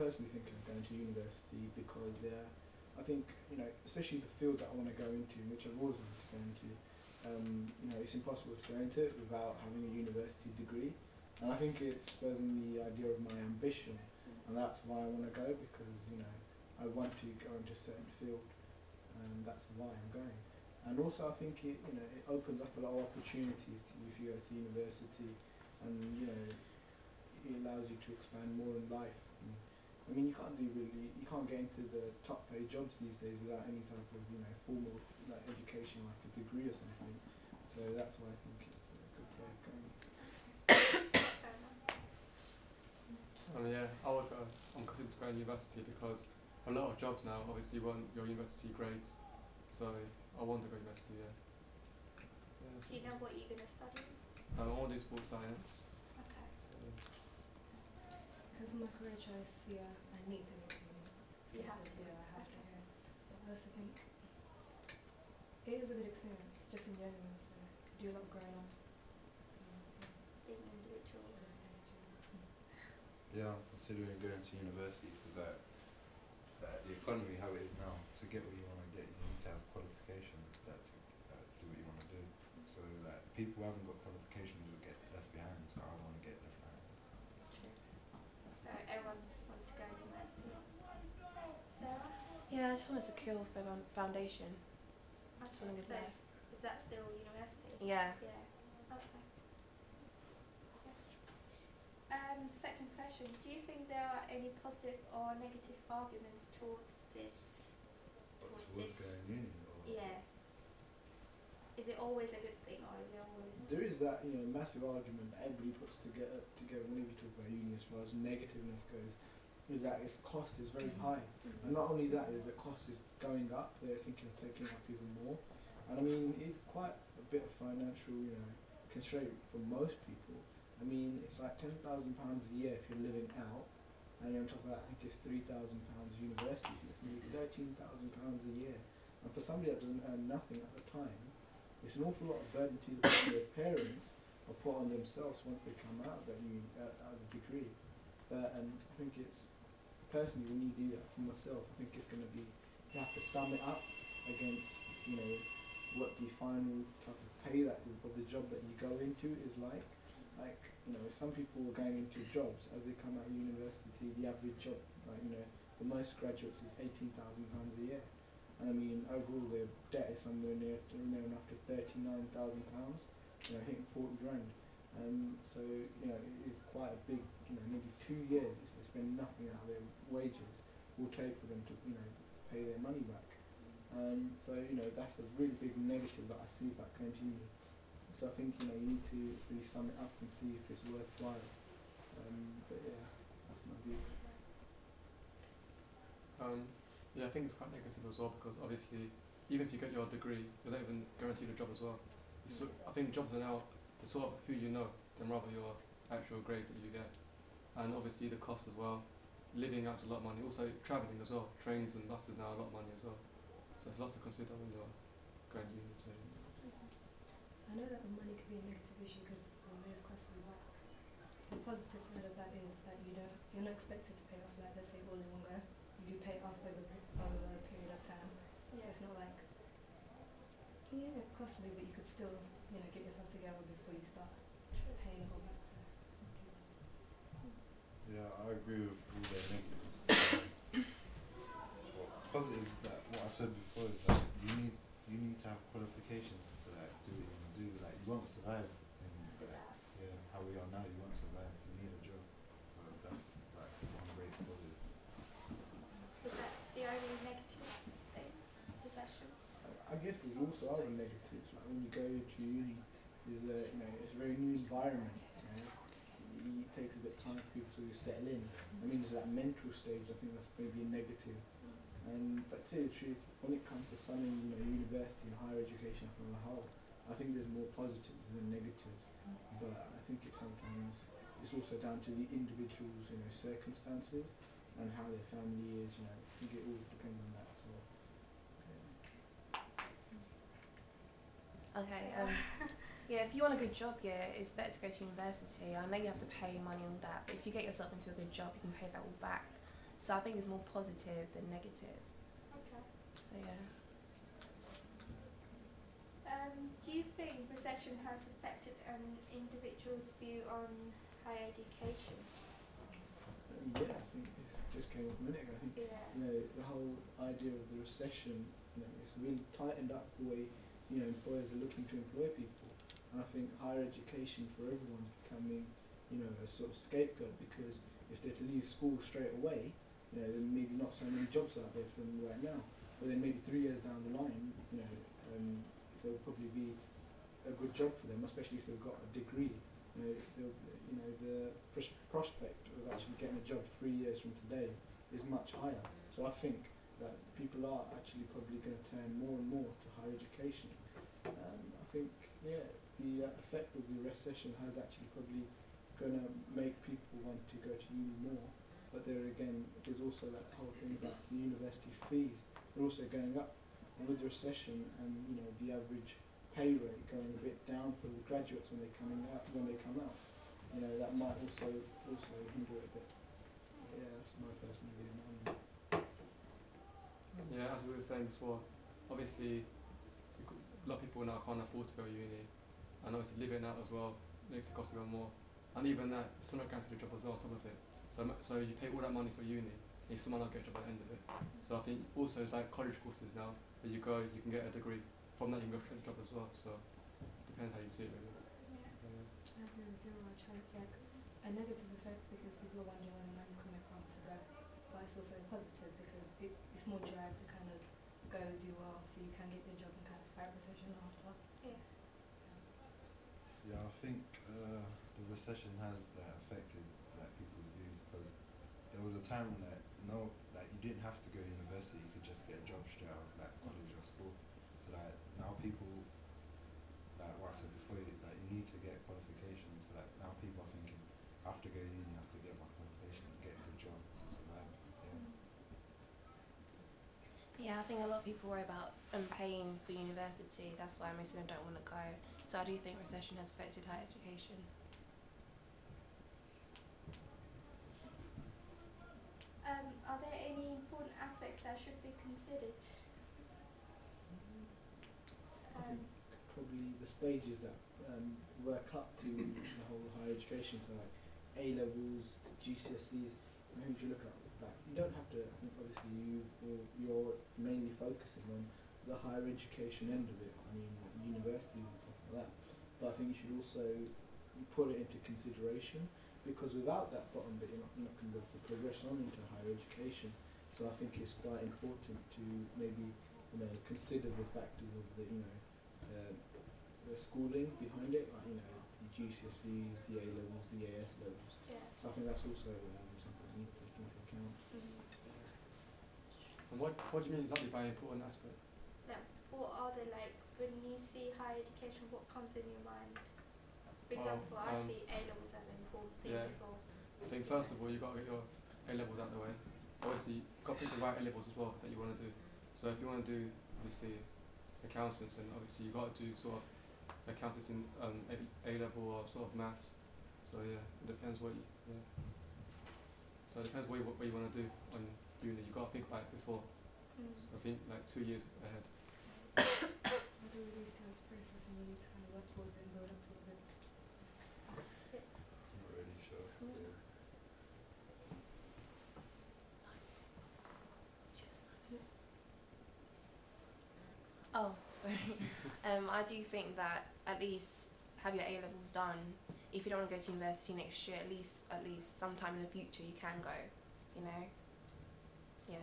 personally thinking of going to university because I think, you know, especially the field that I want to go into, which I've always wanted to go into, you know, it's impossible to go into it without having a university degree. And I think it spurs in the idea of my ambition, and that's why I want to go, because, you know, I want to go into a certain field, and that's why I'm going. And also I think it, you know, it opens up a lot of opportunities to you if you go to university, and, you know, it allows you to expand more in life. And, I mean, you can't get into the top paid jobs these days without any type of, you know, formal like education, like a degree or something. So that's why I think it's a good way of going. Yeah, I'm considering to go to university because a lot of jobs now obviously want your university grades. So I want to go to university, yeah. Do you know what you're going to study? I want to do sports science. Okay. Because of my career choice, yeah, I need to go to uni. So you have to? Yeah, I have to, yeah. But I also think it is a good experience, just in general, so I do a lot of growing up. So, Being an individual. Yeah, I'm considering going to university because the economy how it is now, to get what you want to get, you need to have qualifications to do what you want to do. So like people who haven't got qualifications will get left behind, so I don't want to get left behind. True. So everyone wants to go to university. Sarah? Yeah, I just want a secure foundation. Just Okay. want to So get is that still university? Yeah. Yeah. Okay. Second question. Do you think there are any positive or negative arguments towards this? But Towards towards this? going uni or Yeah. Is it always a good thing, or is it always? There is that, you know, massive argument that everybody puts together whenever you talk about uni as far as negativeness goes, is that its cost is very high. And not only that, is the cost is going up, they're thinking of taking up even more. And I mean, it's quite a bit of financial, you know, constraint for most people. I mean, it's like £10,000 a year if you're living out, and on top of that, I think it's £3,000 university fee. It's nearly £13,000 a year. And for somebody that doesn't earn nothing at the time, it's an awful lot of burden to their parents or put on themselves once they come out of that out of the degree. But I think it's, personally, when you do that for myself, I think it's going to be, you have to sum it up against, you know, what the final type of pay that of the job that you go into is like. Like, you know, some people are going into jobs as they come out of university, the average job, like, you know, for most graduates is £18,000 a year. And I mean, overall their debt is somewhere near enough to £39,000, you know, hitting 40 grand. So, you know, it's quite a big, you know, maybe 2 years if they spend nothing out of their wages will take for them to, you know, pay their money back. So, you know, that's a really big negative that I see about going to uni. So I think, you know, you need to really sum it up and see if it's worthwhile. But yeah, that's my view. Yeah, I think it's quite negative as well, because obviously, even if you get your degree, you're not even guaranteed a job as well. I think jobs are now the sort of who you know, than rather your actual grades that you get. And obviously the cost as well. Living out is a lot of money. Also travelling as well. Trains and buses now are a lot of money as well. So it's a lot to consider when you're going to uni. So. I know that the money could be a negative issue because it is costly, but the positive side of that is that you're not expected to pay off, like, let's say, all in one go. You do pay it off over a period of time. Yeah. So it's not like, yeah, it's costly, but you could still, you know, get yourself together before you start paying it all back. So it's not too bad. yeah, I agree with all their negatives. But positives, like what I said before, is that you need to have qualifications to like do what you want to do. Like you won't survive in how we are now. You won't survive. You need a job. So that's like one great positive. Is that the only negative thing? Possession? I guess there's also other negatives. Like when you go to uni, you know, it's a very new environment. You know? It takes a bit of time for people to settle in. I mean, there's that mental stage. I think that's maybe a negative. But to tell you the truth, when it comes to summing, you know, university and higher education on the whole, I think there's more positives than negatives. But I think it's also down to the individual's, you know, circumstances and how their family is. You know, I think it all depends on that as well. Okay. Yeah, if you want a good job, yeah, it's better to go to university. I know you have to pay money on that, but if you get yourself into a good job, you can pay that all back. So I think it's more positive than negative. Okay. So yeah. Do you think recession has affected an individual's view on higher education? Yeah, I think this just came up a minute ago. I think Yeah. the whole idea of the recession, it's really tightened up the way employers are looking to employ people, and I think higher education for everyone's becoming a sort of scapegoat, because if they're to leave school straight away, there may be not so many jobs out there for them right now, but then maybe 3 years down the line, there'll probably be a good job for them, especially if they've got a degree. The prospect of actually getting a job 3 years from today is much higher. So I think that people are actually probably going to turn more and more to higher education. I think, the effect of the recession has actually probably going to make people want to go to uni more. But there again, there's also that whole thing about the university fees. They're also going up. And with the recession and the average pay rate going a bit down for the graduates when they come out, that might also hinder it a bit. Yeah, that's my personal view on that. Yeah, as we were saying before, obviously a lot of people now can't afford to go to uni, and obviously living out as well makes it cost even more. And even that, it's not guaranteed a job as well on top of it. So you pay all that money for uni, and you still might not get a job at the end of it. So I think also it's like college courses now, where you go, you can get a degree. From that you can go straight to job as well. So it depends how you see it really. I agree with you, much. It's like a negative effect because people are wondering where the money's coming from to go, but it's also positive because it's more drive to kind of go do well, so you can get your job and kind of fight recession after. Yeah. Yeah, I think the recession has affected people's views, because there was a time when you didn't have to go to university, you could just get a job straight out of college or school. So now people, what I said before, you need to get qualifications. So now people are thinking, I have to go to uni, I have to get my qualifications, get a good job to survive. Yeah, I think a lot of people worry about paying for university. That's why most of them don't want to go. So I do think recession has affected higher education. Are there any important aspects that should be considered? I think probably the stages that work up to the whole higher education, so like A levels, GCSEs. If you look at that, you don't have to. I think obviously you're mainly focusing on the higher education end of it. I mean, universities and stuff like that. But I think you should also put it into consideration, because without that bottom bit, you're not going to be able to progress on into higher education. So I think it's quite important to maybe consider the factors of the schooling behind it, like the GCSEs, the A levels, the AS levels. Yeah. So I think that's also something we need to take into account. And what do you mean exactly by important aspects? What are the when you see higher education, what comes in your mind? For example, I see A levels as an important thing before. I think first of all you've got to get your A levels out of the way. Obviously you've got to pick the right A levels as well that you want to do. So if you want to do obviously accountants, then obviously you've got to do sort of accountants in A level or sort of maths. So yeah, it depends what you So it depends what you want to do on uni. You've got to think about it before. So I think 2 years ahead. I do these two as process, and you need to kind of work towards it and build up towards it. I'm not really sure. Oh, sorry. I do think that at least have your A levels done. If you don't want to go to university next year, at least sometime in the future you can go. Yeah.